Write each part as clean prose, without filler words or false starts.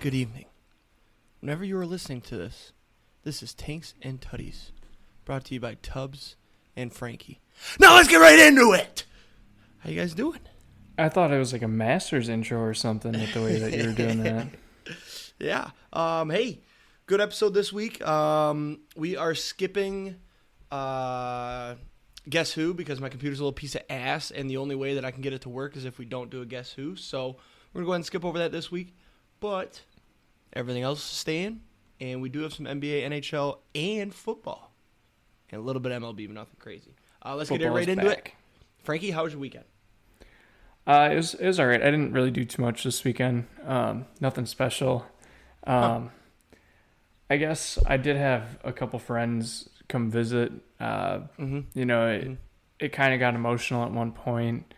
good evening. Whenever you are listening to this, this is Tanks and Tutties, brought to you by Tubbs and Frankie. Now let's get right into it! How you guys doing? I thought it was like a Masters intro or something with the way that you were doing that. Yeah. Hey, good episode this week. We are skipping Guess Who because my computer's a little piece of ass, and the only way that I can get it to work is if we don't do a Guess Who. So we're going to go ahead and skip over that this week. But everything else is staying, and we do have some NBA, NHL, and football. And a little bit of MLB, but nothing crazy. Let's get right into it. Frankie, how was your weekend? It was all right. I didn't really do too much this weekend. Nothing special. I guess I did have a couple friends come visit. You know, it kind of got emotional at one point.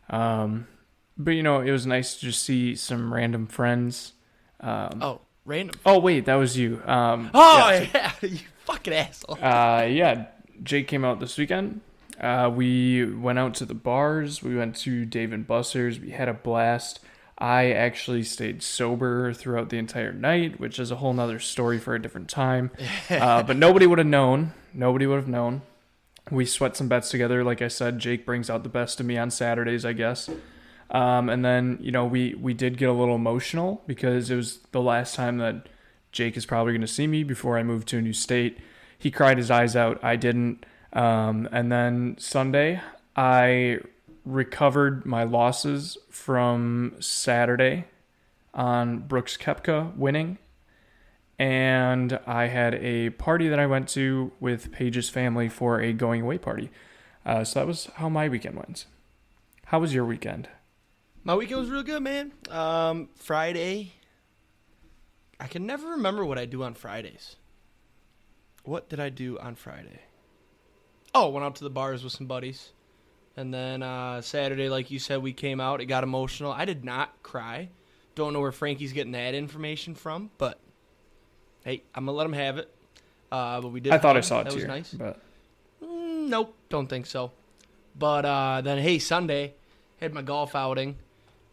But, you know, it was nice to just see some random friends. Random? Oh, wait, that was you. Yeah, you fucking asshole. Yeah, Jake came out this weekend. We went out to the bars. We went to Dave & Buster's. We had a blast. I actually stayed sober throughout the entire night, which is a whole nother story for a different time. But nobody would have known. Nobody would have known. We sweat some bets together. Like I said, Jake brings out the best of me on Saturdays, I guess. And then, you know, we did get a little emotional because it was the last time that Jake is probably going to see me before I move to a new state. He cried his eyes out. I didn't. And then Sunday, I recovered my losses from Saturday on Brooks Koepka winning. And I had a party that I went to with Paige's family for a going away party. So that was how my weekend went. How was your weekend? My weekend was real good, man. Friday, I can never remember what I do on Fridays. What did I do on Friday? Oh, went out to the bars with some buddies. And then Saturday, like you said, we came out. It got emotional. I did not cry. Don't know where Frankie's getting that information from, but hey, I'm going to let him have it. But we did. I thought I saw it too. That was tear, nice. But Nope, don't think so. But then, hey, Sunday, had my golf outing.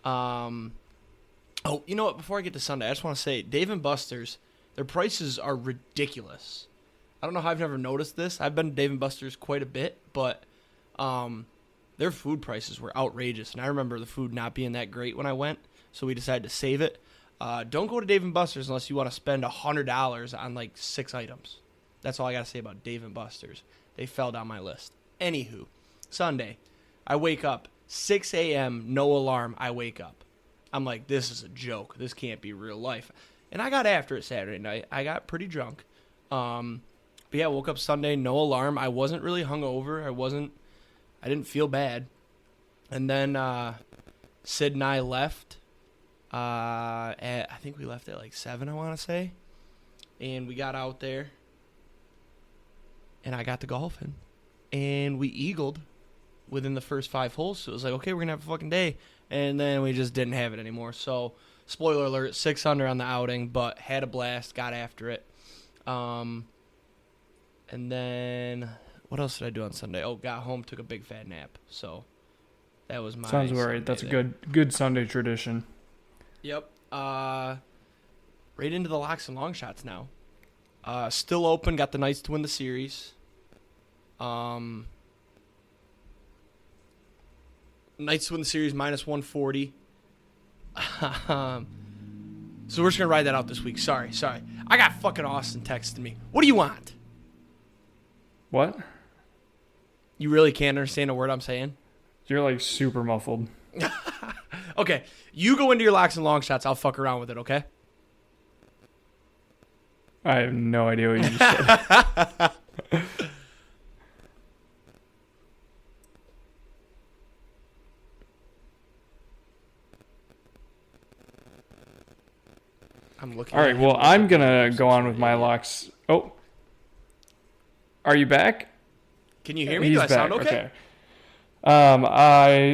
Oh, you know what? Before I get to Sunday, I just want to say, Dave & Buster's, their prices are ridiculous. I don't know how I've never noticed this. I've been to Dave & Buster's quite a bit, but their food prices were outrageous. And I remember the food not being that great when I went, so we decided to save it. Don't go to Dave & Buster's unless you want to spend $100 on like 6 items. That's all I got to say about Dave & Buster's. They fell down my list. Anywho, Sunday, I wake up, 6 a.m., no alarm, I wake up. I'm like, this is a joke. This can't be real life. And I got after it Saturday night. I got pretty drunk. But yeah, woke up Sunday, no alarm. I wasn't really hungover. I didn't feel bad. And then Sid and I left. I think we left at like 7, I want to say. And we got out there. And I got to golfing. And we eagled within the first 5 holes. So it was like, okay, we're going to have a fucking day. And then we just didn't have it anymore. So, spoiler alert, 6 under on the outing, but had a blast, got after it. And then, what else did I do on Sunday? Oh, got home, took a big fat nap. So, that was my sounds all right. That's a good Sunday tradition. Yep. Right into the locks and long shots now. Still open, got the Knights to win the series. Knights win the series minus 140. So we're just going to ride that out this week. Sorry. I got fucking Austin texting me. What do you want? What? You really can't understand a word I'm saying? You're like super muffled. Okay. You go into your locks and long shots. I'll fuck around with it, okay? I have no idea what you just said. I'm looking. All right, well, I'm going to go on with my locks. Oh. Are you back? Can you hear me? Do I sound okay?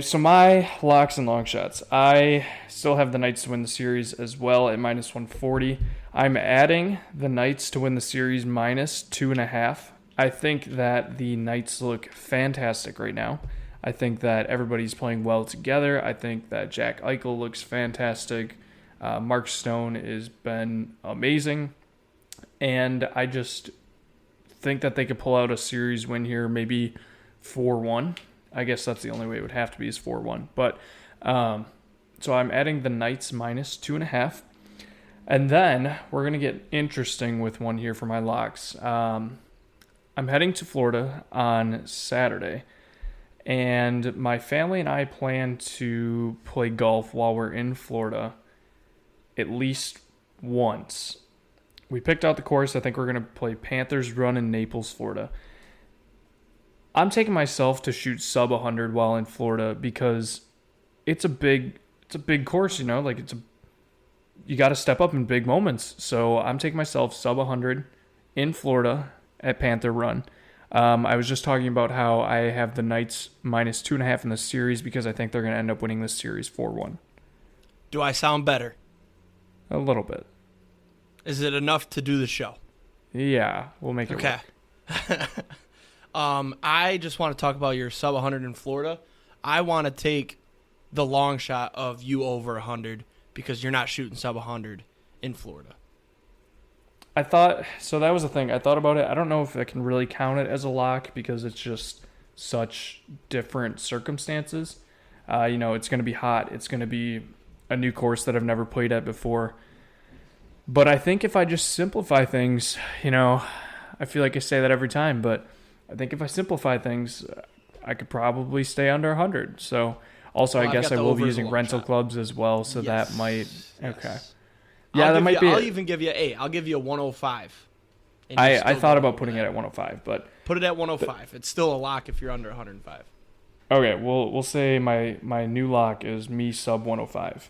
So my locks and long shots. I still have the Knights to win the series as well at minus 140. I'm adding the Knights to win the series minus 2.5. I think that the Knights look fantastic right now. I think that everybody's playing well together. I think that Jack Eichel looks fantastic. Mark Stone has been amazing, and I just think that they could pull out a series win here, maybe 4-1. I guess that's the only way it would have to be is 4-1. But so I'm adding the Knights minus 2.5. And then we're going to get interesting with one here for my locks. I'm heading to Florida on Saturday, and my family and I plan to play golf while we're in Florida at least once. We picked out the course. I think we're going to play Panthers Run in Naples, Florida. I'm taking myself to shoot sub 100 while in Florida because it's a big course, you know, like you got to step up in big moments. So I'm taking myself sub 100 in Florida at Panther Run. I was just talking about how I have the Knights minus 2.5 in the series because I think they're going to end up winning this series 4-1. Do I sound better? A little bit. Is it enough to do the show? Yeah, we'll make it work. I just want to talk about your sub 100 in Florida. I want to take the long shot of you over 100 because you're not shooting sub 100 in Florida. So that was the thing. I thought about it. I don't know if I can really count it as a lock because it's just such different circumstances. It's going to be hot. It's going to be a new course that I've never played at before. But I think if I just simplify things, I feel like I say that every time, but I think if I simplify things, I could probably stay under 100. So also, I guess I will be using rental clubs as well, so yes. That might... Okay. Yeah, that might be... I'll even give you I'll give you a 105. I thought about putting it at 105, but... Put it at 105. It's still a lock if you're under 105. Okay, we'll say my new lock is me sub 105.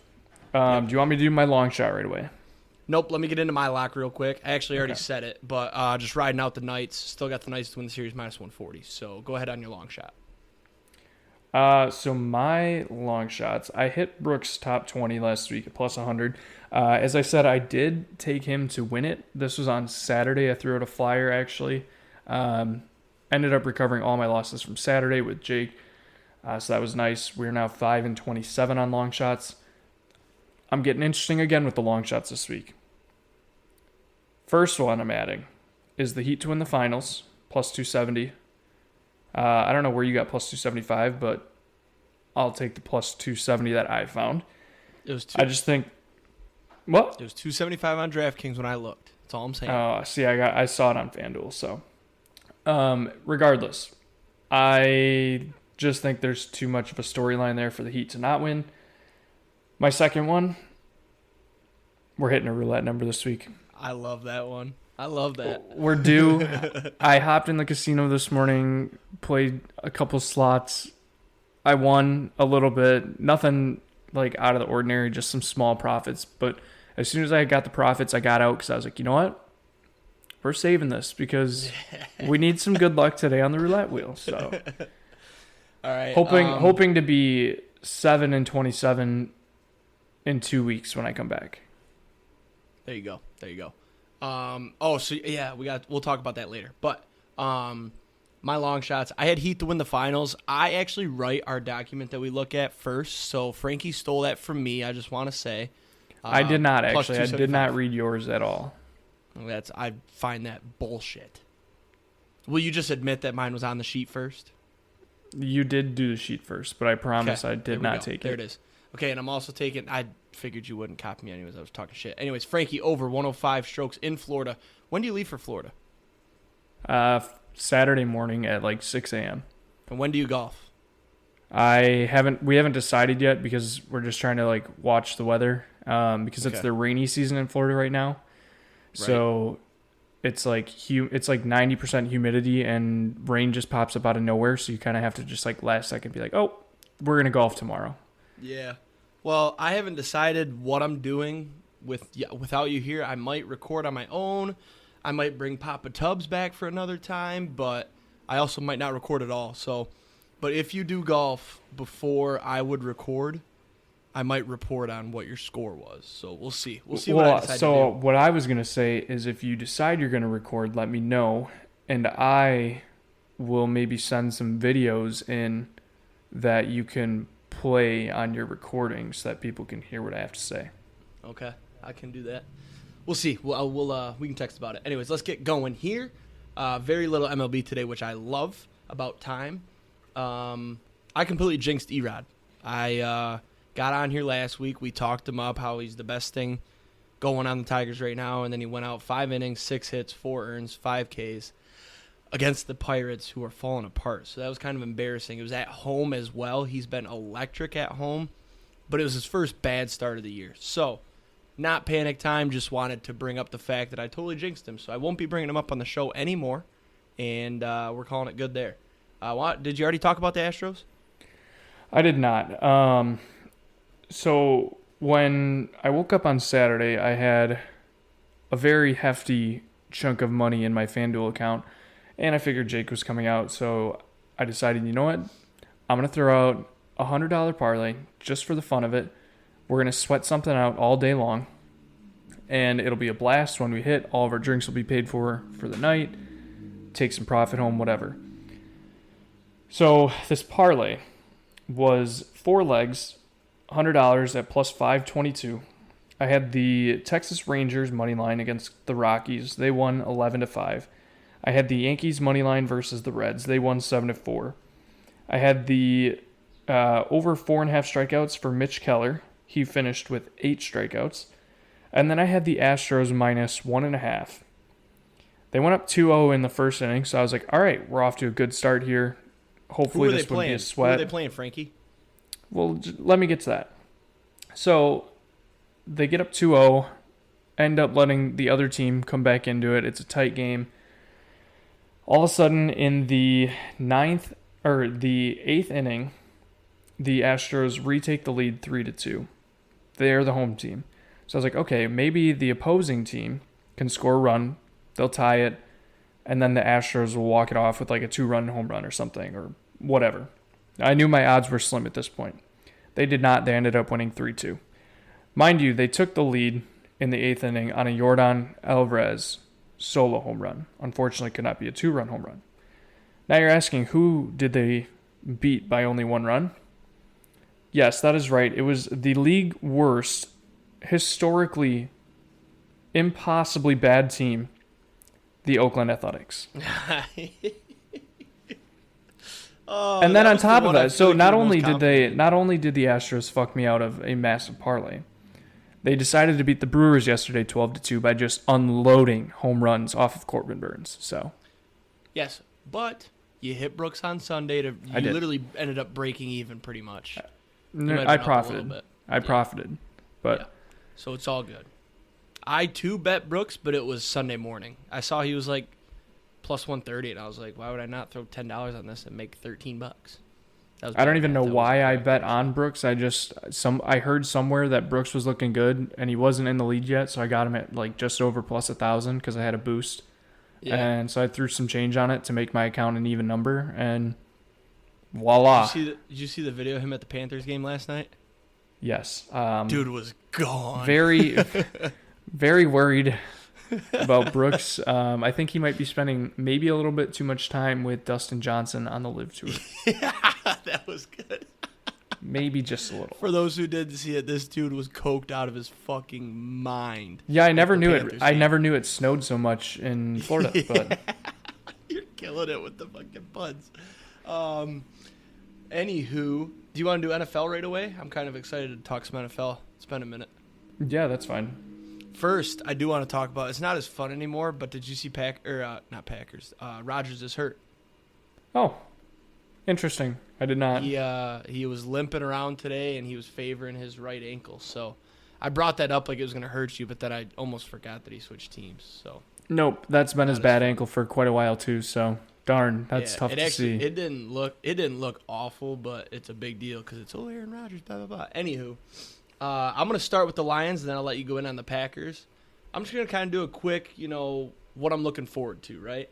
Yep. Do you want me to do my long shot right away? Nope, let me get into my lock real quick. I actually already said it, but just riding out the Knights. Still got the Knights to win the series minus 140, so go ahead on your long shot. So my long shots, I hit Brooks top 20 last week at plus 100. As I said, I did take him to win it. This was on Saturday. I threw out a flyer, actually. Ended up recovering all my losses from Saturday with Jake. So that was nice. We're now 5-27 on long shots. I'm getting interesting again with the long shots this week. First one I'm adding is the Heat to win the finals, plus 270. I don't know where you got plus 275, but I'll take the plus 270 that I found. I just think... What? It was 275 on DraftKings when I looked. That's all I'm saying. I saw it on FanDuel, so... regardless, I just think there's too much of a storyline there for the Heat to not win. My second one, we're hitting a roulette number this week. I love that one. I love that. We're due. I hopped in the casino this morning, played a couple slots. I won a little bit. Nothing like out of the ordinary, just some small profits. But as soon as I got the profits, I got out because I was like, you know what? We're saving this because we need some good luck today on the roulette wheel. So, all right, hoping to be 7-27 in 2 weeks when I come back. There you go. We'll talk about that later. But my long shots, I had Heat to win the finals. I actually write our document that we look at first. So Frankie stole that from me. I just want to say. I did not actually. I did not read yours at all. I find that bullshit. Will you just admit that mine was on the sheet first? You did do the sheet first, but I promise I did not take it. There it is. Okay, and I'm also taking... I figured you wouldn't copy me anyways. I was talking shit. Anyways, Frankie over 105 strokes in Florida. When do you leave for Florida? Saturday morning at like 6 a.m. And when do you golf? We haven't decided yet because we're just trying to like watch the weather because it's the rainy season in Florida right now. Right. So it's like 90% humidity and rain just pops up out of nowhere. So you kind of have to just like last second be like, oh, we're going to golf tomorrow. Yeah. Well, I haven't decided what I'm doing without you here. I might record on my own. I might bring Papa Tubbs back for another time, but I also might not record at all. So, but if you do golf before I would record, I might report on what your score was. So we'll see. We'll see what I decide to do. So what I was going to say is if you decide you're going to record, let me know, and I will maybe send some videos in that you can play on your recording so that people can hear what I have to say. Okay, I can do that. We'll see. We can text about it. Anyways, let's get going here. Very little MLB today, which I love. About time. I completely jinxed Erod. I got on here last week. We talked him up, how he's the best thing going on the Tigers right now, and then he went out 5 innings, 6 hits, 4 earns, 5 Ks against the Pirates, who are falling apart. So that was kind of embarrassing. It was at home as well. He's been electric at home, but it was his first bad start of the year. So, not panic time, just wanted to bring up the fact that I totally jinxed him. So I won't be bringing him up on the show anymore, and we're calling it good there. Did you already talk about the Astros? I did not. So when I woke up on Saturday, I had a very hefty chunk of money in my FanDuel account, and I figured Jake was coming out, so I decided, you know what? I'm going to throw out a $100 parlay just for the fun of it. We're going to sweat something out all day long, and it'll be a blast when we hit. All of our drinks will be paid for the night, take some profit home, whatever. So this parlay was 4 legs, $100 at plus 522. I had the Texas Rangers money line against the Rockies. They won 11-5. I had the Yankees money line versus the Reds. They won 7-4. I had the over 4.5 strikeouts for Mitch Keller. He finished with 8 strikeouts. And then I had the Astros minus 1.5. They went up 2-0 in the first inning, so I was like, all right, we're off to a good start here. Hopefully this won't be a sweat. Who are they playing, Frankie? Well, let me get to that. So they get up 2-0, end up letting the other team come back into it. It's a tight game. All of a sudden, in the 8th inning, the Astros retake the lead 3-2. They're the home team. So I was like, okay, maybe the opposing team can score a run, they'll tie it, and then the Astros will walk it off with like a 2-run home run or something, or whatever. I knew my odds were slim at this point. They did not. They ended up winning 3-2. Mind you, they took the lead in the 8th inning on a Yordan Alvarez solo home run. Unfortunately, could not be a 2-run home run. Now you're asking, who did they beat by only 1 run? Yes, that is right. It was the league worst, historically impossibly bad team, the Oakland Athletics. And then on top of that, so not only did the Astros fuck me out of a massive parlay, they decided to beat the Brewers yesterday 12-2 by just unloading home runs off of Corbin Burns. So, yes, but you hit Brooks on Sunday. You literally ended up breaking even pretty much. I profited. But yeah. So it's all good. I too bet Brooks, but it was Sunday morning. I saw he was like plus 130, and I was like, why would I not throw $10 on this and make $13? I don't even know why I bet on Brooks. I heard somewhere that Brooks was looking good, and he wasn't in the lead yet, so I got him at like just over plus 1,000 because I had a boost. Yeah. And so I threw some change on it to make my account an even number, and voila. Did you see the video of him at the Panthers game last night? Yes. Dude was gone. Very, very worried about Brooks. I think he might be spending maybe a little bit too much time with Dustin Johnson on the Live Tour. Yeah, that was good. Maybe just a little. For those who didn't see it, this dude was coked out of his fucking mind. Yeah, I never knew it. I never knew it snowed so much in Florida. Yeah. But you're killing it with the fucking puns. Anywho, do you want to do NFL right away? I'm kind of excited to talk some NFL. It's been a minute. Yeah, that's fine. First, I do want to talk about, it's not as fun anymore, but did you see not Packers, Rodgers is hurt. Oh, interesting. I did not. He was limping around today, and he was favoring his right ankle. So I brought that up like it was going to hurt you, but then I almost forgot that he switched teams. So nope, that's been his bad ankle for quite a while too. So darn, that's tough to see. It didn't look awful, but it's a big deal because it's Aaron Rodgers, blah blah blah. Anywho. I'm going to start with the Lions, and then I'll let you go in on the Packers. I'm just going to kind of do a quick, what I'm looking forward to, right?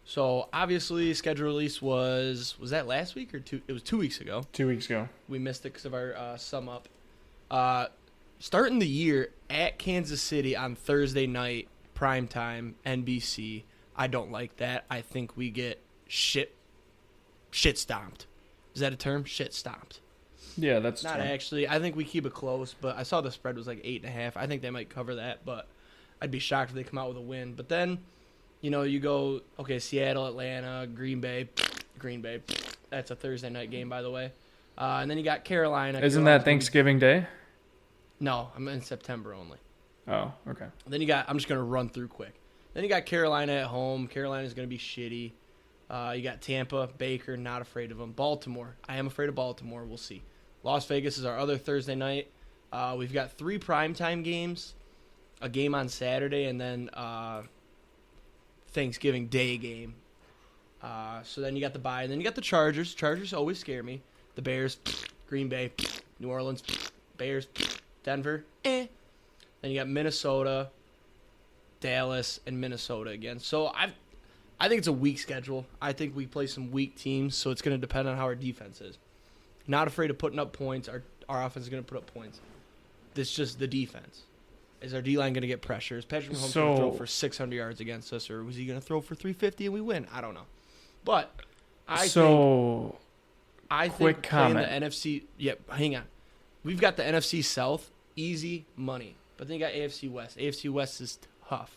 So, obviously, schedule release was that last week or two? It was 2 weeks ago. 2 weeks ago. We missed it because of our sum up. Starting the year at Kansas City on Thursday night, primetime, NBC. I don't like that. I think we get shit stomped. Is that a term? Shit stomped. Yeah, that's Not true. actually. I think we keep it close, but I saw the spread was like 8.5. I think they might cover that, but I'd be shocked if they come out with a win. But then, you go, okay, Seattle, Atlanta, Green Bay. That's a Thursday night game, by the way. And then you got Carolina. Isn't that Thanksgiving Day? No, I'm in September only. Oh, okay. Then I'm just going to run through quick. Then you got Carolina at home. Carolina's going to be shitty. You got Tampa, Baker, not afraid of them. Baltimore, I am afraid of Baltimore. We'll see. Las Vegas is our other Thursday night. We've got 3 primetime games, a game on Saturday, and then Thanksgiving Day game. So then you got the bye, and then you got the Chargers. Chargers always scare me. The Bears, Green Bay, New Orleans, Bears, Denver, Then you got Minnesota, Dallas, and Minnesota again. So I think it's a weak schedule. I think we play some weak teams, so it's going to depend on how our defense is. Not afraid of putting up points. Our offense is going to put up points. It's just the defense. Is our D-line going to get pressure? Is Patrick Mahomes going to throw for 600 yards against us, or was he going to throw for 350 and we win? I don't know. But I think quick playing comment. the NFC. Yep, hang on. We've got the NFC South, easy money. But then you got AFC West. AFC West is tough.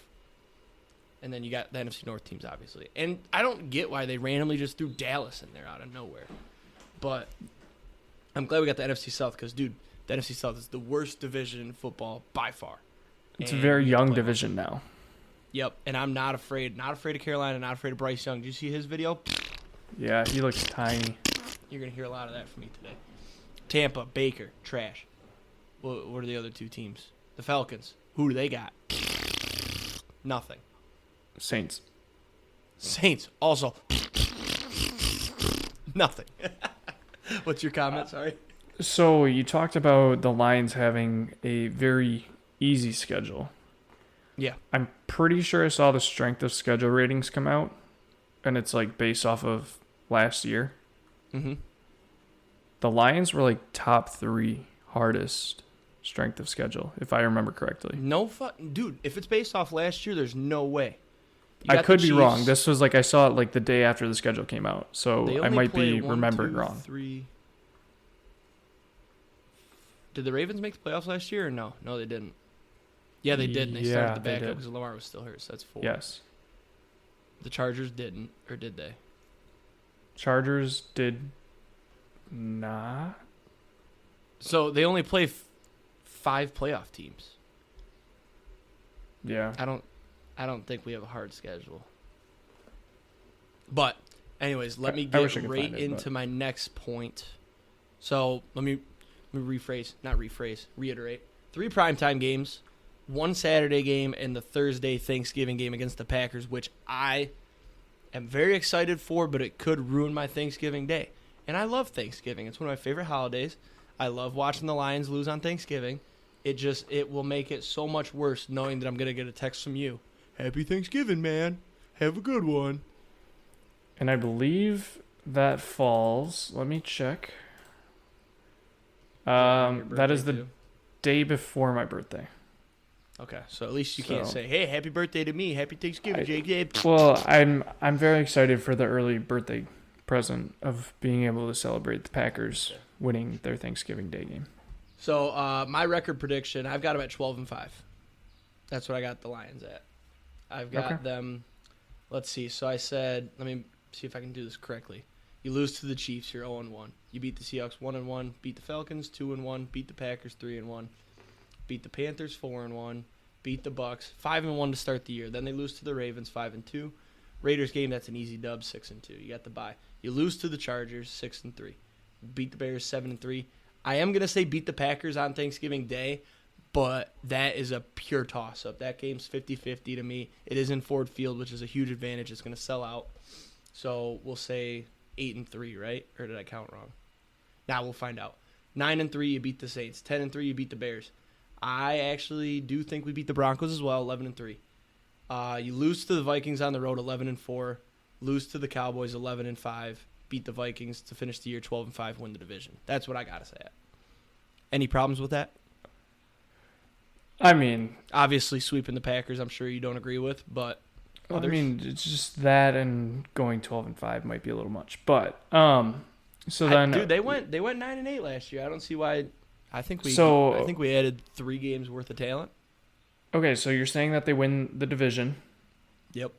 And then you got the NFC North teams, obviously. And I don't get why they randomly just threw Dallas in there out of nowhere. But I'm glad we got the NFC South because, dude, the NFC South is the worst division in football by far. It's a very young division now. Yep, and I'm not afraid. Not afraid of Carolina, not afraid of Bryce Young. Did you see his video? Yeah, he looks tiny. You're going to hear a lot of that from me today. Tampa, Baker, trash. What are the other 2 teams? The Falcons. Who do they got? Nothing. Saints, also. Nothing. What's your comment? Sorry. So you talked about the Lions having a very easy schedule. Yeah. I'm pretty sure I saw the strength of schedule ratings come out, and it's like based off of last year. Mm-hmm. The Lions were like top 3 hardest strength of schedule, if I remember correctly. Dude, if it's based off last year, there's no way. I could be wrong. This was like I saw it like the day after the schedule came out, so I might be remembering wrong. 3. Did the Ravens make the playoffs last year or no? No, they didn't. Yeah, they did. And they started the backup because Lamar was still hurt, so that's 4. Yes. The Chargers didn't, or did they? Chargers did not. So they only play 5 playoff teams. Yeah. I don't think we have a hard schedule. But, anyways, let me get right into my next point. So, let me reiterate. 3 primetime games, 1 Saturday game, and the Thursday Thanksgiving game against the Packers, which I am very excited for, but it could ruin my Thanksgiving day. And I love Thanksgiving. It's one of my favorite holidays. I love watching the Lions lose on Thanksgiving. It will make it so much worse knowing that I'm going to get a text from you. Happy Thanksgiving, man. Have a good one. And I believe that falls. Let me check. That is the day before my birthday. Okay, so at least you can't say, "Hey, happy birthday to me. Happy Thanksgiving, Jake." Well, I'm very excited for the early birthday present of being able to celebrate the Packers winning their Thanksgiving Day game. So my record prediction, I've got them at 12-5. That's what I got the Lions at. I've got them. Let's see. So I said, let me see if I can do this correctly. You lose to the Chiefs, you're 0-1. You beat the Seahawks 1-1. Beat the Falcons 2-1. Beat the Packers 3-1. Beat the Panthers 4-1. Beat the Bucks 5-1 to start the year. Then they lose to the Ravens 5-2. Raiders game, that's an easy dub, 6-2. You got the bye. You lose to the Chargers 6-3. Beat the Bears 7-3. I am gonna say beat the Packers on Thanksgiving Day, but that is a pure toss-up. That game's 50-50 to me. It is in Ford Field, which is a huge advantage. It's gonna sell out. So we'll say 8-3, right? Or did I count wrong? Now we'll find out. 9-3, you beat the Saints. 10-3, you beat the Bears. I actually do think we beat the Broncos as well, 11-3. You lose to the Vikings on the road, 11-4. Lose to the Cowboys, 11-5. Beat the Vikings to finish the year 12-5, win the division. That's what I gotta say. Any problems with that? I mean, obviously sweeping the Packers, I'm sure you don't agree with, but others? I mean, it's just that and going 12-5 might be a little much. But So then, dude, they went 9-8 last year. I don't see why. I think we added 3 games worth of talent. Okay, so you're saying that they win the division. Yep.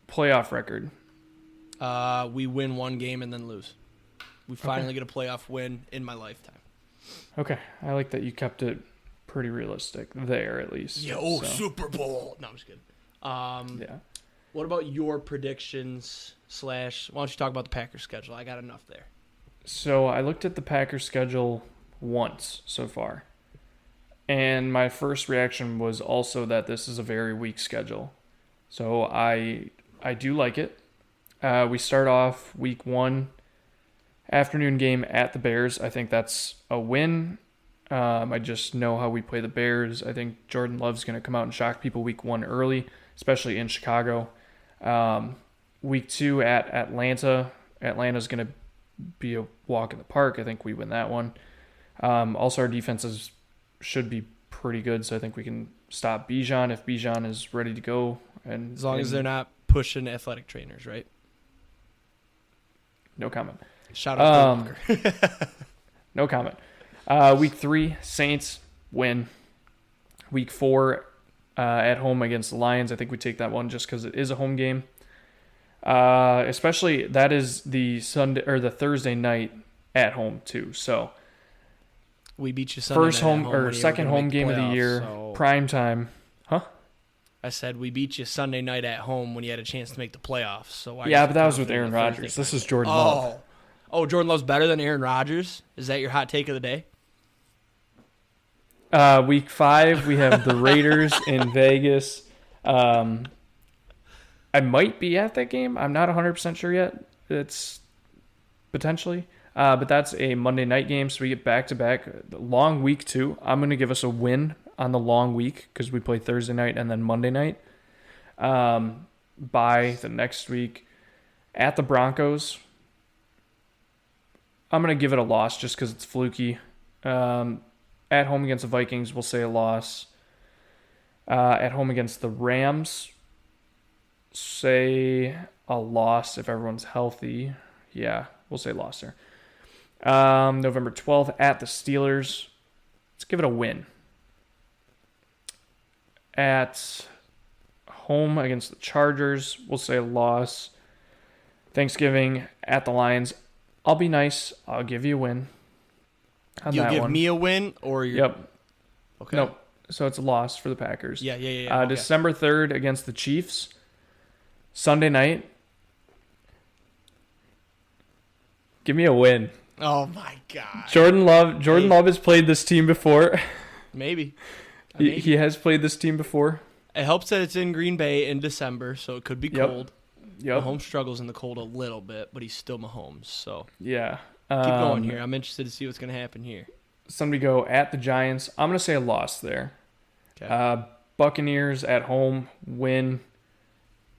Playoff record. We win 1 game and then lose. We finally get a playoff win in my lifetime. Okay, I like that you kept it pretty realistic there, at least. Yeah. Super Bowl. No, I'm just kidding. Yeah. What about your predictions / why don't you talk about the Packers schedule? I got enough there. So I looked at the Packers schedule once so far. And my first reaction was also that this is a very weak schedule. So I do like it. We start off week 1, afternoon game at the Bears. I think that's a win. I just know how we play the Bears. I think Jordan Love's going to come out and shock people week 1 early, especially in Chicago. Week 2 at Atlanta. Atlanta's going to be a walk in the park. I think we win that one. Also, our defenses should be pretty good, so I think we can stop Bijan if Bijan is ready to go. And as long as they're not pushing athletic trainers, right? No comment. Shout out to Walker. No comment. Week 3, Saints win. Week 4, at home against the Lions. I think we take that one just because it is a home game. Especially that is the Sunday or the Thursday night at home too. So we beat you Sunday first home or second home game of the year, prime time. Huh? I said we beat you Sunday night at home when you had a chance to make the playoffs. So why but that was with Aaron Rodgers. This is Jordan Love. Oh, Jordan Love's better than Aaron Rodgers? Is that your hot take of the day? Week 5, we have the Raiders in Vegas. I might be at that game. I'm not 100% sure yet. It's potentially. But that's a Monday night game, so we get back-to-back. Long week, too. I'm going to give us a win on the long week because we play Thursday night and then Monday night. By the next week, at the Broncos, I'm going to give it a loss just because it's fluky. At home against the Vikings, we'll say a loss. At home against the Rams, say a loss if everyone's healthy. Yeah, we'll say loss there. November 12th at the Steelers. Let's give it a win. At home against the Chargers, we'll say a loss. Thanksgiving at the Lions. I'll be nice. I'll give you a win. You'll give me a win or you? Yep. Okay. Nope. So it's a loss for the Packers. Yeah. Okay. December 3rd against the Chiefs. Sunday night. Give me a win. Oh my God. Jordan Love has played this team before. Maybe. He has played this team before. It helps that it's in Green Bay in December, so it could be cold. Yep. Mahomes struggles in the cold a little bit, but he's still Mahomes. So yeah. Keep going here. I'm interested to see what's going to happen here. Somebody go at the Giants. I'm going to say a loss there. Okay. Buccaneers at home, win.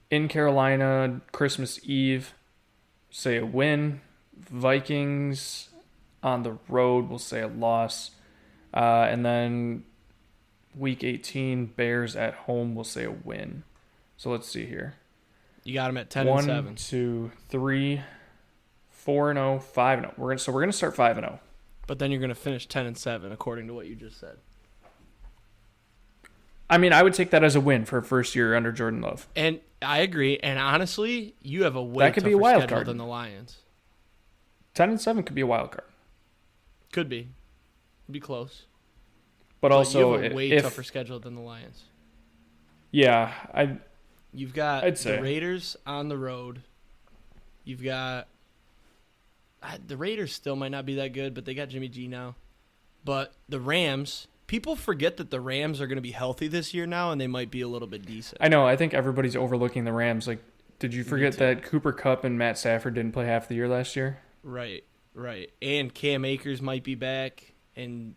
In Carolina, Christmas Eve, say a win. Vikings on the road, we'll say a loss. And then week 18, Bears at home, we'll say a win. So let's see here. You got them at 10-7. 1, 2, 3, 4-0, 5-0. We're gonna start 5-0. But then you're gonna finish 10-7, according to what you just said. I mean, I would take that as a win for a first year under Jordan Love. And I agree. And honestly, you have a way that could tougher be a wild schedule card than the Lions. 10-7 could be a wild card. Could be. It'd be close. But also, you have a way tougher schedule than the Lions. Yeah, You've got I'd say the Raiders on the road. You've got the Raiders still might not be that good, but they got Jimmy G now. But the Rams, people forget that the Rams are going to be healthy this year now, and they might be a little bit decent. I know. I think everybody's overlooking the Rams. Like, did you forget that Cooper Kupp and Matt Stafford didn't play half the year last year? Right. And Cam Akers might be back, and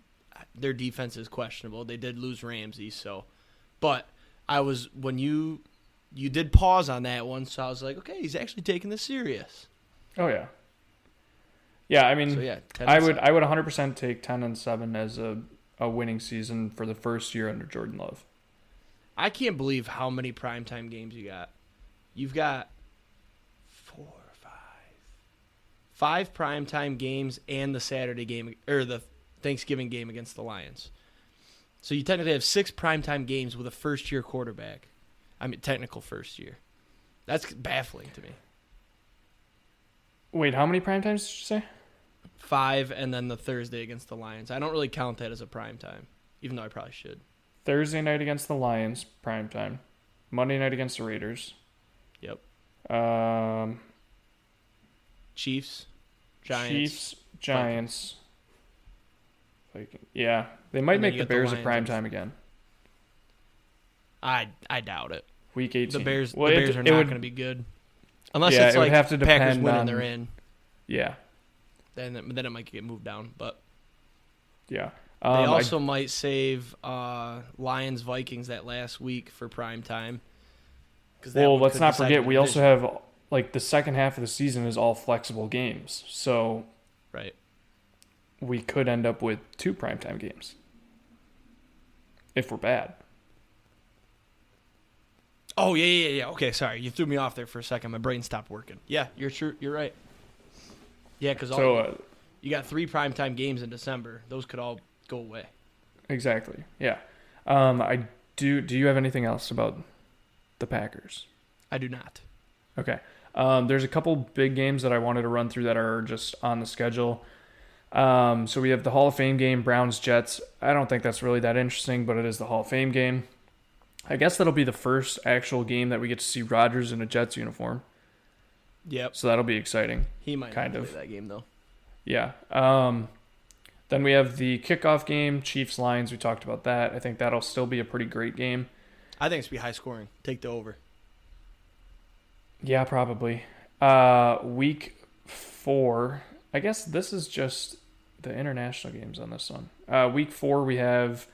their defense is questionable. They did lose Ramsey, so. But when you did pause on that one, so I was like, okay, he's actually taking this serious. Oh yeah. Yeah, I mean, so, I would 100% take 10-7 as a winning season for the first year under Jordan Love. I can't believe how many primetime games you got. You've got 5 primetime games and the Saturday game or the Thanksgiving game against the Lions. So you technically have 6 primetime games with a first-year quarterback. I mean, technical first year. That's baffling to me. Wait, how many prime times did you say? 5 and then the Thursday against the Lions. I don't really count that as a primetime, even though I probably should. Thursday night against the Lions, prime time. Monday night against the Raiders. Yep. Chiefs, Giants. Yeah, they might make the Bears a prime time again. I doubt it. Week 18. The Bears are not going to be good. Unless it's it like would have to Packers depend win on, and they're in. Yeah. Then it might get moved down. But yeah. They also might save Lions-Vikings that last week for prime time. Well, let's not forget, we also have, the second half of the season is all flexible games. So right, we could end up with 2 primetime games if we're bad. Oh, yeah. Okay, sorry. You threw me off there for a second. My brain stopped working. Yeah, you're right. Yeah, because you got 3 primetime games in December. Those could all go away. Exactly, yeah. Do you have anything else about the Packers? I do not. Okay. There's a couple big games that I wanted to run through that are just on the schedule. So we have the Hall of Fame game, Browns-Jets. I don't think that's really that interesting, but it is the Hall of Fame game. I guess that'll be the first actual game that we get to see Rodgers in a Jets uniform. Yep. So that'll be exciting. He might not play that game, though. Yeah. Then we have the kickoff game, Chiefs-Lions. We talked about that. I think that'll still be a pretty great game. I think it's going to be high scoring. Take the over. Yeah, probably. Week 4. I guess this is just the international games on this one. Week 4, we have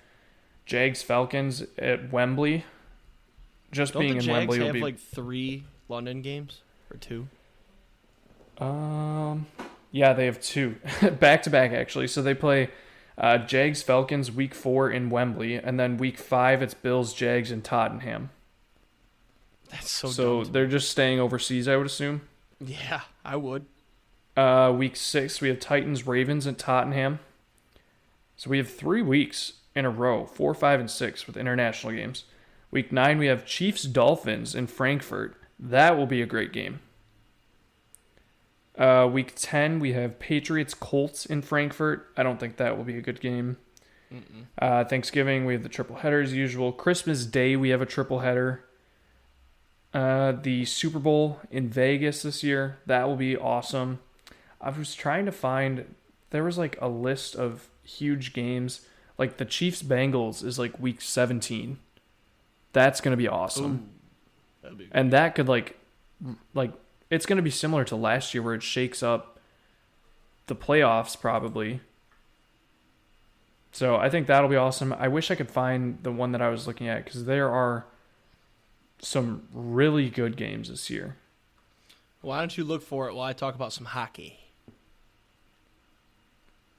Jags-Falcons at Wembley. Just Don't being the in Jags Wembley will have be 3 London games or 2? Yeah, they have 2 back to back actually. So they play Jags-Falcons week 4 in Wembley, and then week 5 it's Bills-Jags in Tottenham. That's so dumb. They're just staying overseas, I would assume. Yeah, I would. Week 6 we have Titans-Ravens in Tottenham. So we have 3 weeks in a row, 4, 5, and 6 with international games. Week 9 we have Chiefs-Dolphins in Frankfurt. That will be a great game. Week 10, we have Patriots-Colts in Frankfurt. I don't think that will be a good game. Thanksgiving, we have the triple header as usual. Christmas Day, we have a triple header. The Super Bowl in Vegas this year, that will be awesome. I was trying to find, there was a list of huge games. The Chiefs-Bengals is week 17. That's going to be awesome. That'd be and that could it's going to be similar to last year where it shakes up the playoffs probably. So I think that'll be awesome. I wish I could find the one that I was looking at because there are some really good games this year. Why don't you look for it while I talk about some hockey?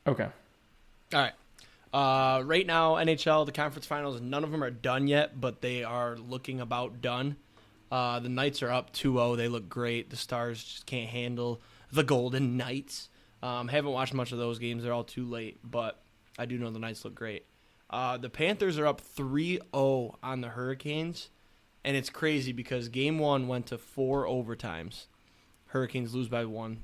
Okay. All right. Right now, NHL, the conference finals, none of them are done yet, but they are looking about done. The Knights are up 2-0. They look great. The Stars just can't handle the Golden Knights. Haven't watched much of those games. They're all too late, but I do know the Knights look great. The Panthers are up 3-0 on the Hurricanes, and it's crazy because Game 1 went to 4 overtimes. Hurricanes lose by 1.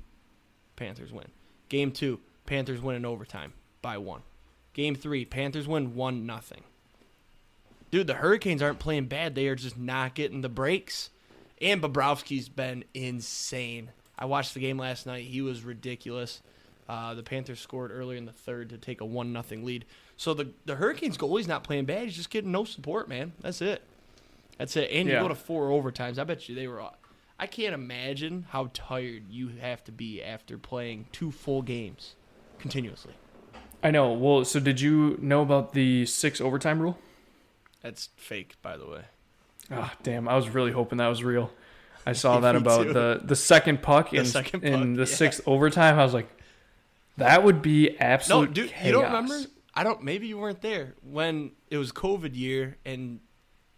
Panthers win. Game 2, Panthers win in overtime by 1. Game 3, Panthers win 1-0. Dude, the Hurricanes aren't playing bad. They are just not getting the breaks. And Bobrovsky's been insane. I watched the game last night. He was ridiculous. The Panthers scored earlier in the third to take a 1-0 lead. So the Hurricanes goalie's not playing bad. He's just getting no support, man. That's it. And you go to 4 overtimes. I bet you they were – I can't imagine how tired you have to be after playing 2 full games continuously. I know. Well, so did you know about the 6 overtime rule? That's fake, by the way. Ah, damn. I was really hoping that was real. I saw that about the second puck in the 6th overtime. I was like, that would be absolute dude, chaos. You don't remember? Maybe you weren't there when it was COVID year and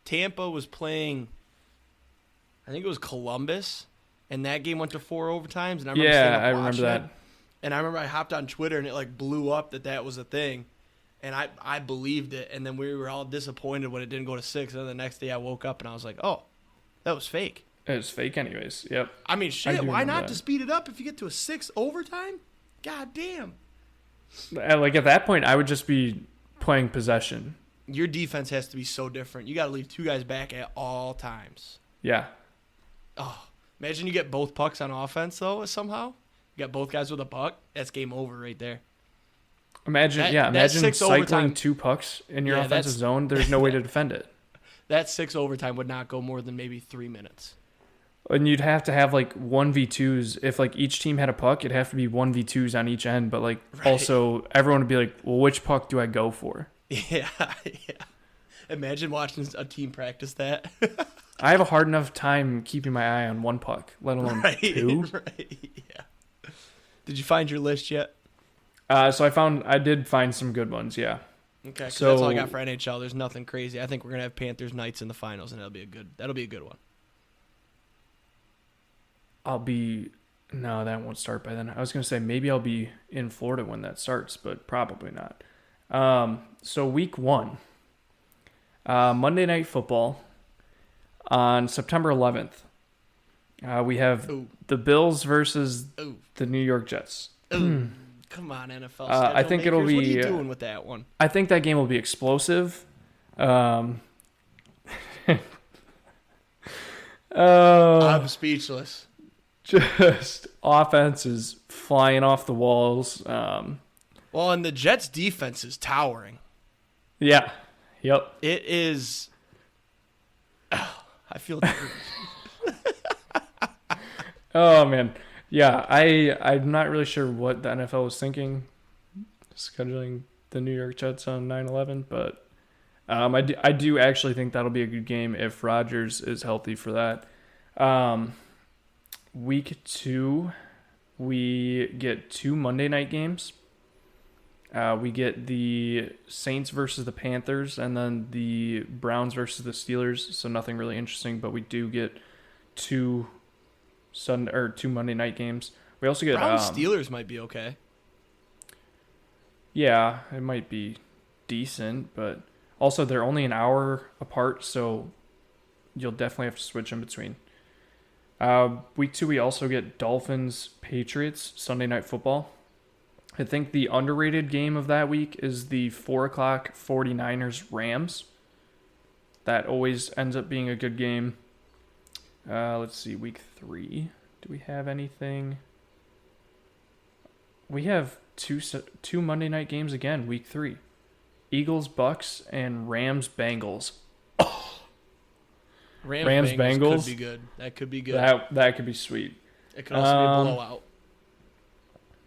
Tampa was playing, I think it was Columbus, and that game went to 4 overtimes. And I remember that. And I remember I hopped on Twitter, and it like blew up that was a thing, and I believed it. And then we were all disappointed when it didn't go to 6. And then the next day I woke up and I was like, oh, that was fake. It was fake anyways. Yep. I mean, shit. Why not to speed it up if you get to a 6 overtime? God damn. Like at that point, I would just be playing possession. Your defense has to be so different. You got to leave 2 guys back at all times. Yeah. Oh, imagine you get both pucks on offense though somehow. You got both guys with a puck. That's game over right there. Imagine cycling overtime, 2 pucks in your offensive zone. There's no way to defend it. That 6 overtime would not go more than maybe 3 minutes. And you'd have to have like 1v2s. If like each team had a puck, it'd have to be 1v2s on each end. But like also everyone would be like, well, which puck do I go for? Yeah. Imagine watching a team practice that. I have a hard enough time keeping my eye on 1 puck, let alone 2. Right. Yeah. Did you find your list yet? So I did find some good ones. Yeah. Okay. So that's all I got for NHL. There's nothing crazy. I think we're gonna have Panthers Knights in the finals, and that'll be a good one. No, that won't start by then. I was going to say maybe I'll be in Florida when that starts, but probably not. So week 1, Monday Night Football on September 11th. We have the Bills versus the New York Jets. Come on, NFL. I think it'll be. What are you doing with that one? I think that game will be explosive. I'm speechless. Just offense is flying off the walls. Well, and the Jets' defense is towering. Yeah. Yep. It is. I feel. Oh man. Yeah. I'm not really sure what the NFL was thinking, scheduling the New York Jets on 9/11, but I do actually think that'll be a good game if Rodgers is healthy for that. Week 2, we get 2 Monday night games. We get the Saints versus the Panthers, and then the Browns versus the Steelers. So nothing really interesting, but we do get 2 Monday night games. We also get Browns Steelers might be okay. Yeah, it might be decent, but also they're only an hour apart, so you'll definitely have to switch in between. Week 2, we also get Dolphins Patriots Sunday Night Football. I think the underrated game of that week is the 4 o'clock 49ers Rams. That always ends up being a good game. Let's see, week 3. Do we have anything? We have two Monday night games again, week 3. Eagles Bucks and Rams Bengals. Rams Bengals could be good. That could be good. That could be sweet. It could also be a blowout.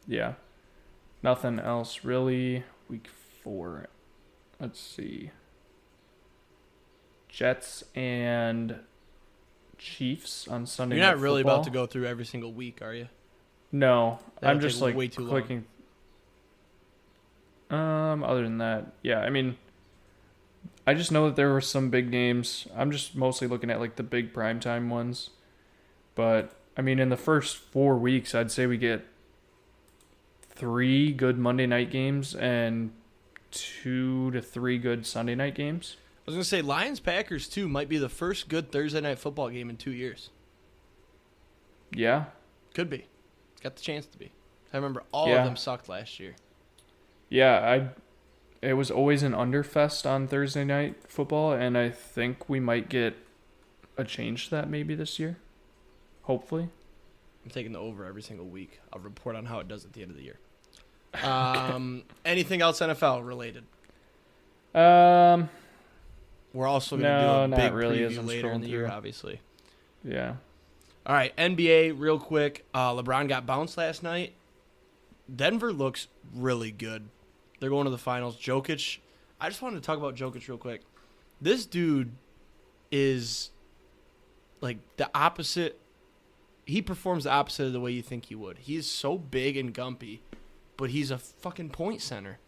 Yeah. Nothing else really. Week 4. Let's see. Jets and Chiefs on Sunday You're Night not really Football. about to go through every single week, are you? No. That'll I'm just take like way too clicking. Other than that, yeah, I mean, I just know that there were some big games. I'm just mostly looking at like the big primetime ones. But I mean, in the first 4 weeks, I'd say we get 3 good Monday night games and 2 to 3 good Sunday night games. I was going to say Lions-Packers, too, might be the first good Thursday night football game in 2 years. Yeah. Could be. It's got the chance to be. I remember all of them sucked last year. Yeah, it was always an underfest on Thursday night football, and I think we might get a change to that maybe this year. Hopefully. I'm taking the over every single week. I'll report on how it does at the end of the year. Anything else NFL related? We're also going to do a big preview later in the year, obviously. Yeah. All right, NBA, real quick. LeBron got bounced last night. Denver looks really good. They're going to the finals. Jokic, I just wanted to talk about Jokic real quick. This dude is like the opposite. He performs the opposite of the way you think he would. He is so big and gumpy, but he's a fucking point center.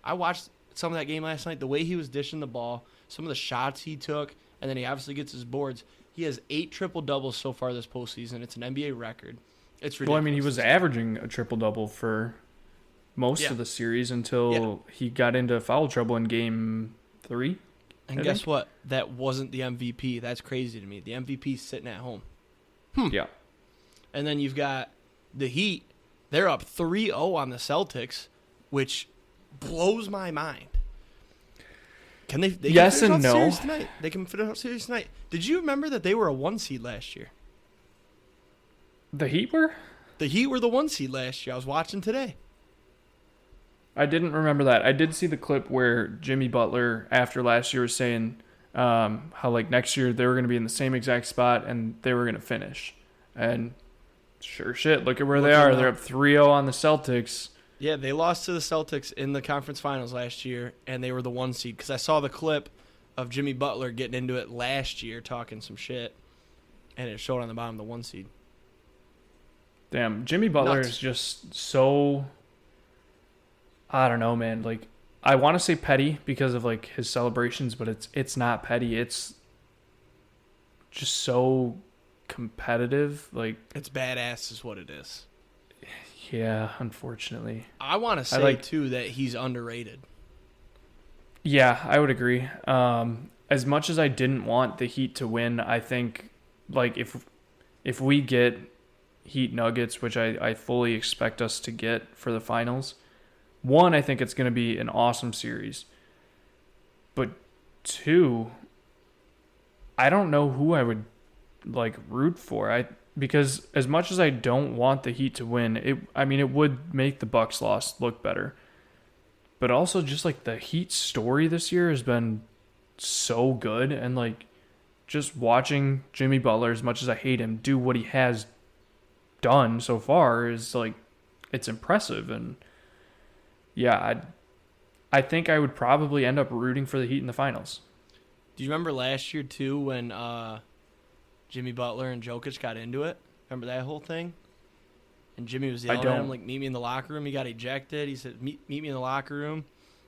I watched some of that game last night. The way he was dishing the ball, some of the shots he took, and then he obviously gets his boards. He has 8 triple-doubles so far this postseason. It's an NBA record. It's ridiculous. Well, I mean, he was averaging a triple-double for most of the series until he got into foul trouble in Game 3. And guess what? That wasn't the MVP. That's crazy to me. The MVP's sitting at home. Yeah. And then you've got the Heat. They're up 3-0 on the Celtics, which blows my mind. Can they yes can and finish out no. series tonight. They can finish out series tonight. Did you remember that they were a 1 seed last year? The Heat were? The Heat were the 1 seed last year. I was watching today. I didn't remember that. I did see the clip where Jimmy Butler, after last year, was saying how, like, next year they were going to be in the same exact spot and they were going to finish. And sure shit, look at where they are. They're up 3-0 on the Celtics. Yeah, they lost to the Celtics in the conference finals last year, and they were the 1 seed. Because I saw the clip of Jimmy Butler getting into it last year, talking some shit, and it showed on the bottom the 1 seed. Damn, Jimmy Butler is just so, I don't know, man. Like, I want to say petty because of, like, his celebrations, but it's not petty. It's just so competitive. Like, it's badass is what it is. Yeah, unfortunately. I want to say, too, that he's underrated. Yeah, I would agree. As much as I didn't want the Heat to win, I think, like, if we get Heat Nuggets, which I fully expect us to get for the finals, one, I think it's going to be an awesome series. But two, I don't know who I would, like, root for. Because as much as I don't want the Heat to win, it would make the Bucks loss look better. But also just, like, the Heat story this year has been so good. And, like, just watching Jimmy Butler, as much as I hate him, do what he has done so far is, like, it's impressive. And, yeah, I think I would probably end up rooting for the Heat in the finals. Do you remember last year, too, when Jimmy Butler and Jokic got into it? Remember that whole thing? And Jimmy was yelling at him, like, meet me in the locker room. He got ejected. He said, meet me in the locker room.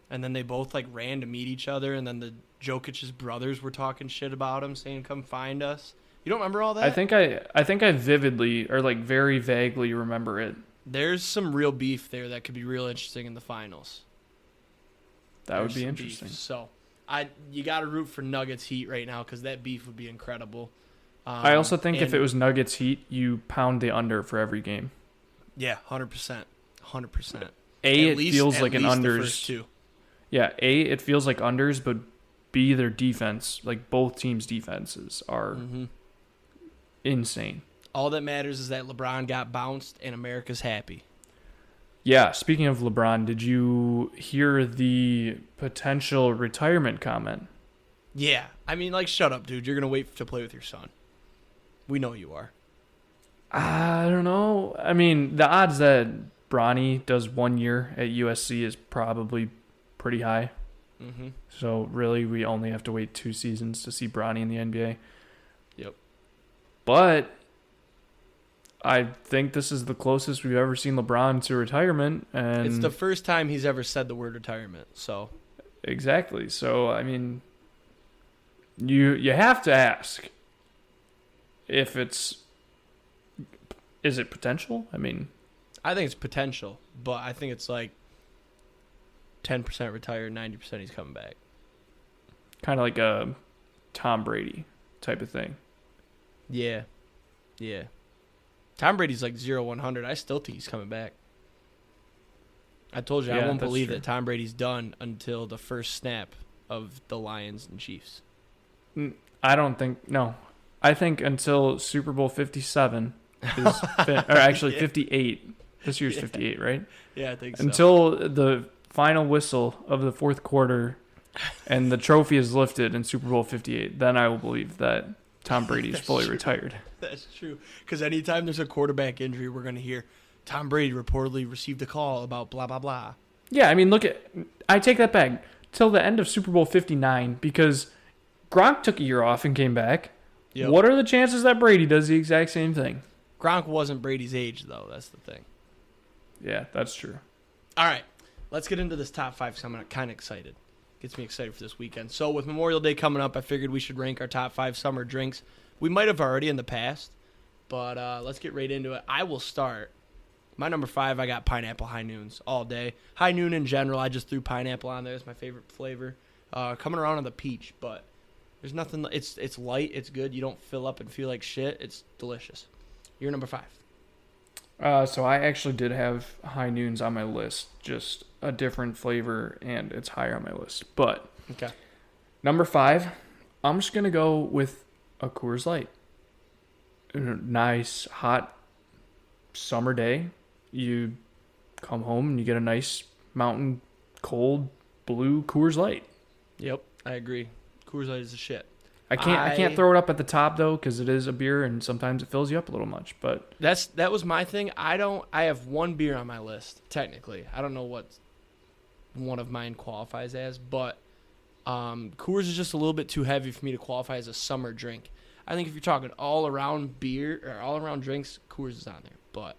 And then they both, like, ran to meet each other. And then the Jokic's brothers were talking shit about him, saying, come find us. You don't remember all that? I think I vividly, or, like, very vaguely remember it. There's some real beef there that could be real interesting in the finals. That would be interesting. Beef. So, you got to root for Nuggets Heat right now because that beef would be incredible. I also think if it was Nuggets Heat, you pound the under for every game. Yeah, 100%. 100%. It feels like an unders. Yeah, it feels like unders, but B, their defense, like both teams' defenses are insane. All that matters is that LeBron got bounced and America's happy. Yeah, speaking of LeBron, did you hear the potential retirement comment? Yeah. I mean, like, shut up, dude. You're going to wait to play with your son. We know you are. I don't know. I mean, the odds that Bronny does 1 year at USC is probably pretty high. Mm-hmm. So, really, we only have to wait 2 seasons to see Bronny in the NBA. Yep. But I think this is the closest we've ever seen LeBron to retirement. And it's the first time he's ever said the word retirement. So exactly. So, I mean, you have to ask if is it potential? I mean, I think it's potential, but I think it's like 10% retired, 90% he's coming back. Kind of like a Tom Brady type of thing. Yeah. Yeah. Tom Brady's like 0-100. I still think he's coming back. I told you, I won't believe that Tom Brady's done until the first snap of the Lions and Chiefs. I don't think, no. I think until Super Bowl 57, or actually 58. This year's 58, right? Yeah, I think so. Until the final whistle of the fourth quarter and the trophy is lifted in Super Bowl 58, then I will believe that Tom Brady is fully retired. That's true. Because anytime there's a quarterback injury, we're going to hear Tom Brady reportedly received a call about blah, blah, blah. Yeah, I mean, I take that back. Till the end of Super Bowl 59, because Gronk took a year off and came back. Yep. What are the chances that Brady does the exact same thing? Gronk wasn't Brady's age, though. That's the thing. Yeah, that's true. All right. Let's get into this top 5 because I'm kind of excited. gets me excited for this weekend. So with Memorial Day coming up, I figured we should rank our top 5 summer drinks. We might have already in the past, but let's get right into it. I will start. My number 5, I got pineapple high noons all day. High noon in general, I just threw pineapple on there. It's my favorite flavor. Coming around on the peach, but there's nothing. It's light. It's good. You don't fill up and feel like shit. It's delicious. You're number 5. So I actually did have high noons on my list, just a different flavor, and it's higher on my list. But Okay. number 5, I'm just gonna go with a Coors Light. A nice hot summer day. You come home and you get a nice mountain cold blue Coors Light. Yep, I agree. Coors Light is the shit. I can't throw it up at the top though, because it is a beer and sometimes it fills you up a little much. But That was my thing. I have one beer on my list technically. I don't know what one of mine qualifies as, but Coors is just a little bit too heavy for me to qualify as a summer drink. I think if you're talking all around beer or all around drinks, Coors is on there. But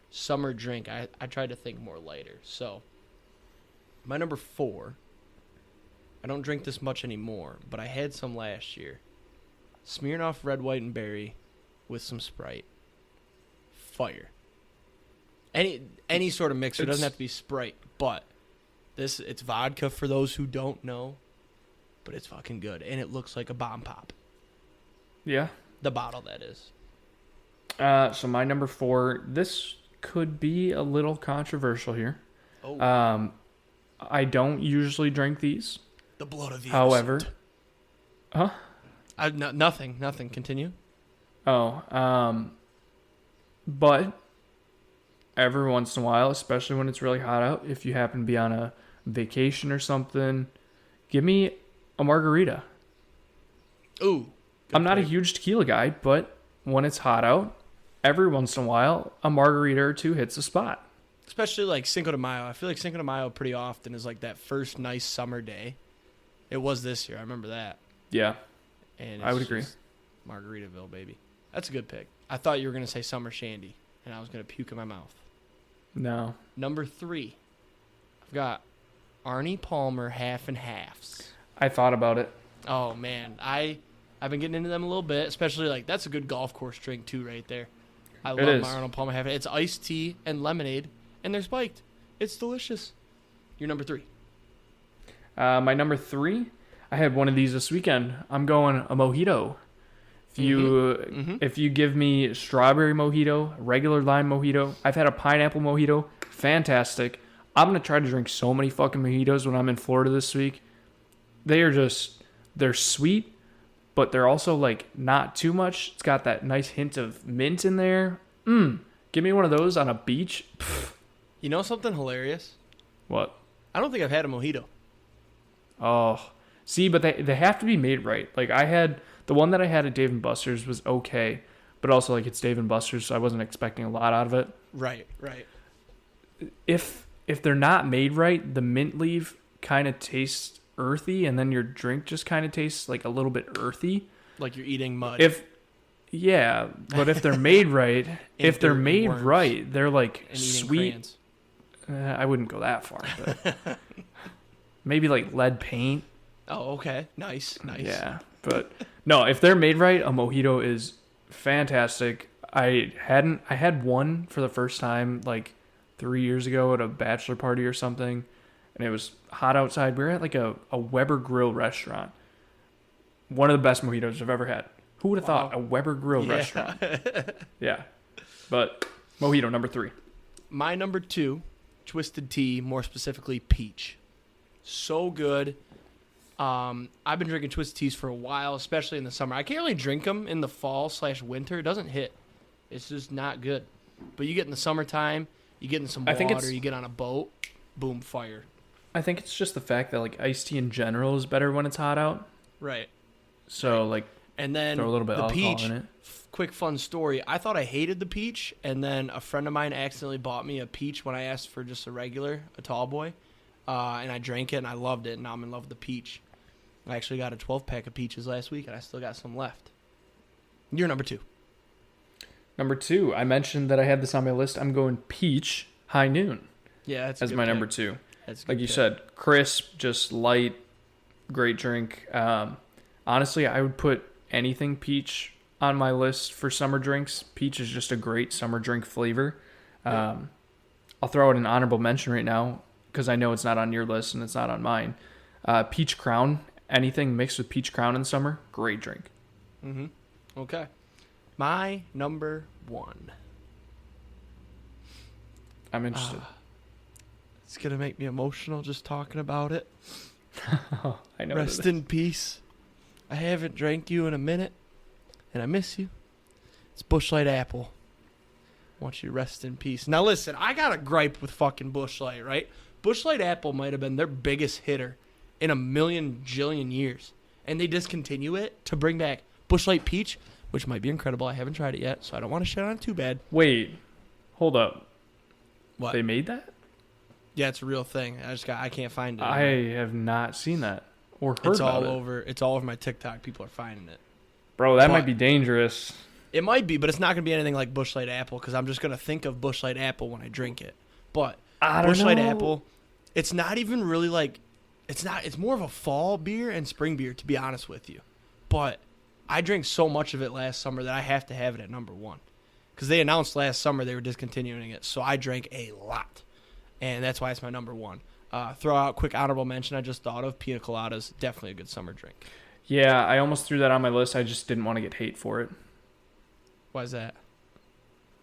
summer drink, I tried to think more lighter. So my number 4, I don't drink this much anymore, but I had some last year. Smirnoff Red, White, and Berry with some Sprite. Fire. Any sort of mixer. It doesn't have to be Sprite, but it's vodka for those who don't know, but it's fucking good, and it looks like a bomb pop. yeah. The bottle, that is. So my number 4, this could be a little controversial here. Oh, I don't usually drink these. the blood of the However, innocent. huh? Nothing. Continue. Oh, but every once in a while, especially when it's really hot out, if you happen to be on a vacation or something, give me a margarita. Ooh. I'm not a huge tequila guy, but when it's hot out, every once in a while, a margarita or two hits the spot. Especially like Cinco de Mayo. I feel like Cinco de Mayo pretty often is like that first nice summer day. It was this year. I remember that. Yeah, And I would agree. Margaritaville, baby. That's a good pick. I thought you were going to say summer shandy, and I was going to puke in my mouth. No. Number 3, I've got Arnie Palmer half and halves. I thought about it. Oh, man. I've been getting into them a little bit, especially like that's a good golf course drink too right there. I love is. my Arnold Palmer half. It's iced tea and lemonade, and they're spiked. It's delicious. You're number 3. My number 3, I had one of these this weekend. I'm going a mojito. If you give me strawberry mojito, regular lime mojito, I've had a pineapple mojito, fantastic. I'm gonna try to drink so many fucking mojitos when I'm in Florida this week. They're sweet, but they're also like not too much. It's got that nice hint of mint in there. Give me one of those on a beach. Pfft. You know something hilarious? What? I don't think I've had a mojito. Oh, see, but they have to be made right. Like I had the one that I had at Dave & Buster's was okay, but also like it's Dave & Buster's, so I wasn't expecting a lot out of it. Right. If they're not made right, the mint leaf kind of tastes earthy, and then your drink just kind of tastes like a little bit earthy. Like you're eating mud. But if they're made right, worms. they're like and eating sweet. crayons. I wouldn't go that far, but maybe like lead paint. Oh, okay. Nice. Yeah, but no, if they're made right, a mojito is fantastic. I had one for the first time like 3 years ago at a bachelor party or something, and it was hot outside. We were at like a Weber Grill restaurant. One of the best mojitos I've ever had. Who would have thought a Weber Grill restaurant? Yeah, but mojito number 3. My number 2, twisted tea, more specifically peach. So good. I've been drinking twisted teas for a while, especially in the summer. I can't really drink them in the fall/winter. It doesn't hit. It's just not good. But you get in the summertime, you get in some water, you get on a boat, boom, fire. I think it's just the fact that like iced tea in general is better when it's hot out. Right. So like, and then throw a little bit the of alcohol peach. in it. Quick fun story. I thought I hated the peach, and then a friend of mine accidentally bought me a peach when I asked for just a tall boy, and I drank it and I loved it. And now I'm in love with the peach. I actually got a 12-pack of peaches last week, and I still got some left. You're number 2. Number 2, I mentioned that I had this on my list. I'm going peach high noon. Yeah, that's as a good my pick. number 2. That's a good Like you pick. said, crisp, just light, great drink. Honestly, I would put anything peach on my list for summer drinks. Peach is just a great summer drink flavor. I'll throw out an honorable mention right now because I know it's not on your list and it's not on mine. Peach Crown, anything mixed with Peach Crown in summer, great drink. Mm-hmm. Okay. My number 1. I'm interested. It's going to make me emotional just talking about it. I know. Rest in peace. I haven't drank you in a minute, and I miss you. It's Busch Light Apple. I want you to rest in peace. Now listen, I got a gripe with fucking Busch Light, right? Busch Light Apple might have been their biggest hitter in a million jillion years, and they discontinue it to bring back Busch Light Peach, which might be incredible. I haven't tried it yet, so I don't want to shit on it too bad. Wait, hold up. What? They made that? Yeah, it's a real thing. I can't find it. I have not seen that or heard It's about all it. over. It's all over my TikTok. People are finding it. Bro, that But- might be dangerous. It might be, but it's not going to be anything like Busch Light Apple because I'm just going to think of Busch Light Apple when I drink it. But I don't Busch Light know. Apple, it's not even really like, it's more of a fall beer and spring beer, to be honest with you. But I drank so much of it last summer that I have to have it at number 1. Because they announced last summer they were discontinuing it, so I drank a lot. And that's why it's my number 1. Throw out a quick honorable mention I just thought of. Pina coladas, definitely a good summer drink. Yeah, I almost threw that on my list. I just didn't want to get hate for it. Why is that?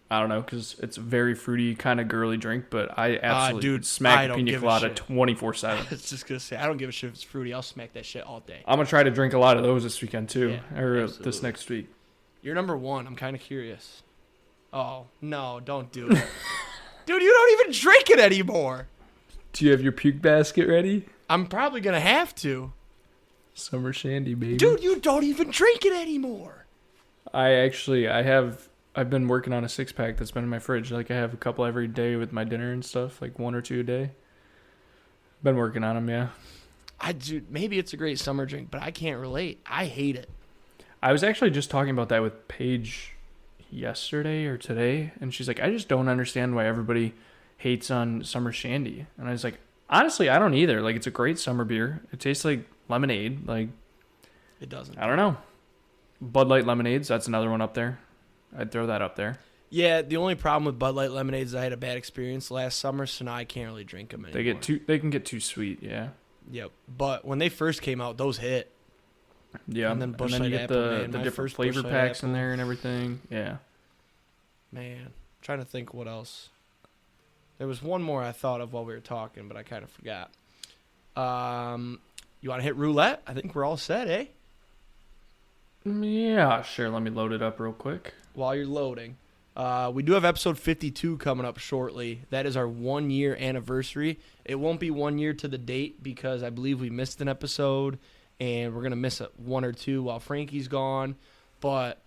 I don't know, because it's a very fruity, kind of girly drink, but I absolutely dude, would smack I a don't pina give a colada shit. 24/7. I was just going to say, I don't give a shit if it's fruity. I'll smack that shit all day. I'm going to try to drink a lot of those this weekend, too, Yeah, or absolutely. this next week. You're number 1. I'm kind of curious. Oh, no, don't do it. Dude, you don't even drink it anymore. Do you have your puke basket ready? I'm probably going to have to. Summer shandy, baby. Dude, you don't even drink it anymore. I've been working on a 6-pack that's been in my fridge. Like, I have a couple every day with my dinner and stuff, like 1 or 2 a day. Been working on them, yeah. Dude, maybe it's a great summer drink, but I can't relate. I hate it. I was actually just talking about that with Paige yesterday or today, and she's like, I just don't understand why everybody hates on summer shandy. And I was like, honestly, I don't either. Like, it's a great summer beer. It tastes like lemonade. Like, It doesn't. I don't know. Bud Light lemonades, that's another one up there. I'd throw that up there. Yeah, the only problem with Bud Light lemonades is I had a bad experience last summer, so now I can't really drink them anymore. They can get too sweet, yeah. Yep. But when they first came out, those hit. Yeah, And then Busch you Light get Apple, man. the My different first Busch flavor Light packs in Apple. there and everything. Yeah. Man, trying to think what else. There was one more I thought of while we were talking, but I kind of forgot. You want to hit roulette? I think we're all set, eh? Yeah, sure. Let me load it up real quick. While you're loading, we do have episode 52 coming up shortly. That is our 1-year anniversary. It won't be 1 year to the date because I believe we missed an episode, and we're going to miss 1 or 2 while Frankie's gone. But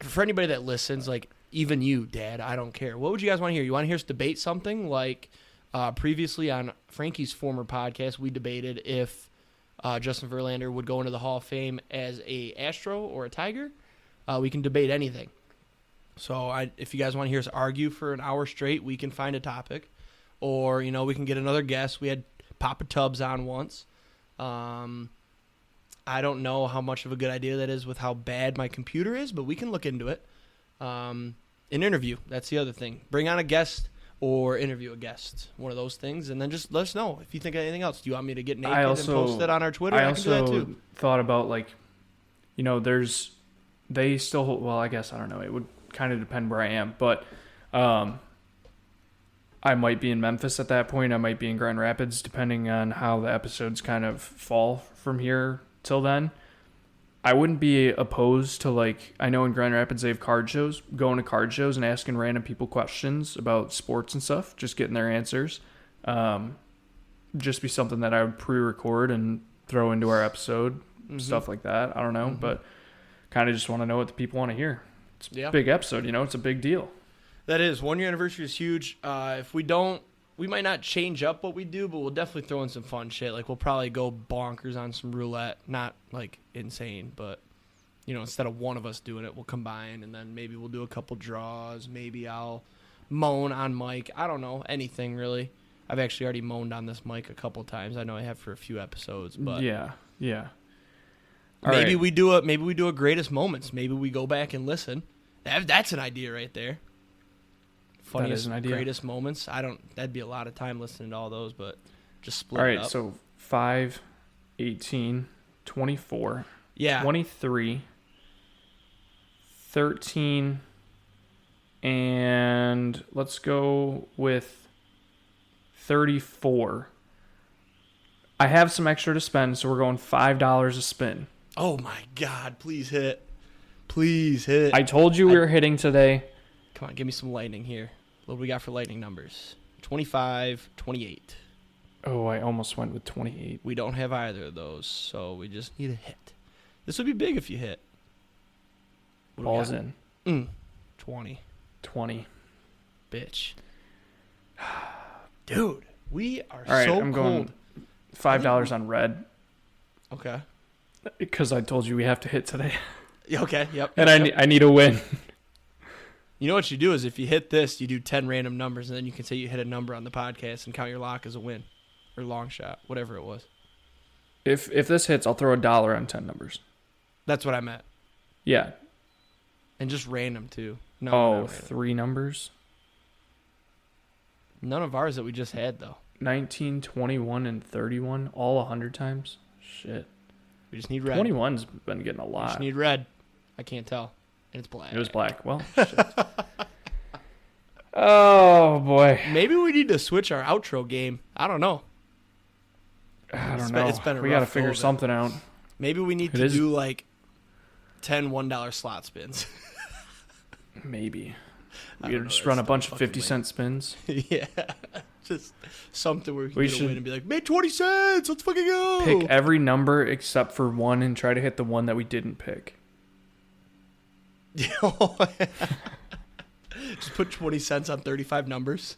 for anybody that listens, like even you, Dad, I don't care. What would you guys want to hear? You want to hear us debate something? Like previously on Frankie's former podcast, we debated if Justin Verlander would go into the Hall of Fame as a Astro or a Tiger. We can debate anything. So if you guys want to hear us argue for an hour straight, we can find a topic. Or, we can get another guest. We had Papa Tubbs on once. I don't know how much of a good idea that is with how bad my computer is, but we can look into it. An interview, that's the other thing. Bring on a guest or interview a guest, one of those things, and then just let us know if you think of anything else. Do you want me to get naked and post it on our Twitter? I can do that too. Thought about, like, they still hold, well, I guess, I don't know. It would kind of depend where I am, but I might be in Memphis at that point. I might be in Grand Rapids, depending on how the episodes kind of fall from here till then. I wouldn't be opposed to, like, I know in Grand Rapids they have card shows, going to card shows and asking random people questions about sports and stuff, just getting their answers. Just be something that I would pre-record and throw into our episode, stuff like that. I don't know, but kind of just want to know what the people want to hear. It's a big episode, it's a big deal. That is. 1 year anniversary is huge. If we don't, we might not change up what we do, but we'll definitely throw in some fun shit. Like, we'll probably go bonkers on some roulette. Not, like, insane, but, instead of one of us doing it, we'll combine, and then maybe we'll do a couple draws. Maybe I'll moan on mic. I don't know. Anything, really. I've actually already moaned on this mic a couple times. I know I have for a few episodes, but yeah. Yeah. Maybe we do a greatest moments. Maybe we go back and listen. That's an idea right there. Funniest, greatest moments. That'd be a lot of time listening to all those, but just split it up. All right, so 5, 18, 24, 23, 13, and let's go with 34. I have some extra to spend, so we're going $5 a spin. Oh my God, please hit. Please hit. I told you we were hitting today. Come on, give me some lightning here. What do we got for lightning numbers? 25, 28. Oh, I almost went with 28. We don't have either of those, so we just need a hit. This would be big if you hit. Ball's in. 20. 20. Bitch. Dude, we are All right, so I'm cold. going $5 on red. Okay. Because I told you we have to hit today. Okay, yep. And I need a win. You know what you do is if you hit this, you do 10 random numbers, and then you can say you hit a number on the podcast and count your lock as a win. Or long shot, whatever it was. If this hits, I'll throw $1 on 10 numbers. That's what I meant. Yeah. And just random, too. No, Oh, not random. 3 numbers? None of ours that we just had, though. 19, 21, and 31, all 100 times? Shit. We just need red. 21's been getting a lot. We just need red. I can't tell. And it's black. It was black. Well, shit. Oh, boy. Maybe we need to switch our outro game. I don't know. I don't know. It's been a we got to rough figure go of it. something out. Maybe we need to do like 10 $1 slot spins. Maybe. I We don't could know, just that's run a still bunch of fucking 50-cent spins. Yeah. Just something where we can We get a should win and be like, made 20 cents. Let's fucking go. Pick every number except for one and try to hit the one that we didn't pick. Just put 20 cents on 35 numbers.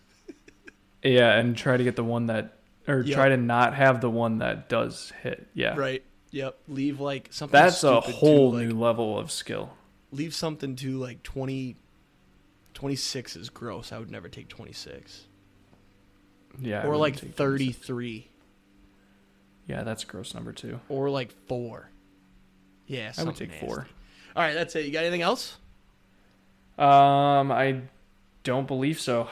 Yeah, and try to get the one that, or Yep. try to not have the one that does hit. Yeah. Right. Yep. Leave like something That's a stupid whole to, like, new level of skill. leave something to like 26 is gross. I would never take 26. Yeah. I Or wouldn't like take 33. Yeah, that's a gross number too. Or like 4. Yeah, I would something take 4. nasty. All right, that's it. You got anything else? I don't believe so.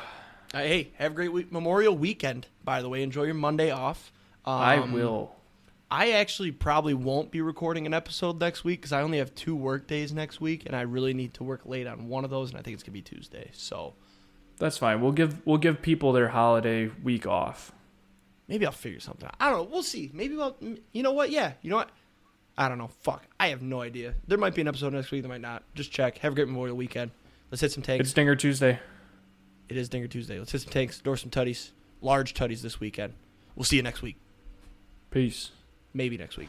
Hey, have a great Memorial weekend, by the way. Enjoy your Monday off. I will. I actually probably won't be recording an episode next week because I only have 2 work days next week, and I really need to work late on one of those, and I think it's going to be Tuesday. So That's fine. We'll give people their holiday week off. maybe I'll figure something out. I don't know. We'll see. Maybe you know what? Yeah. You know what? I don't know. Fuck. I have no idea. There might be an episode next week. There might not. Just check. Have a great Memorial weekend. Let's hit some tanks. It's Dinger Tuesday. It is Dinger Tuesday. Let's hit some tanks. Door some tutties. Large tutties this weekend. We'll see you next week. Peace. Maybe next week.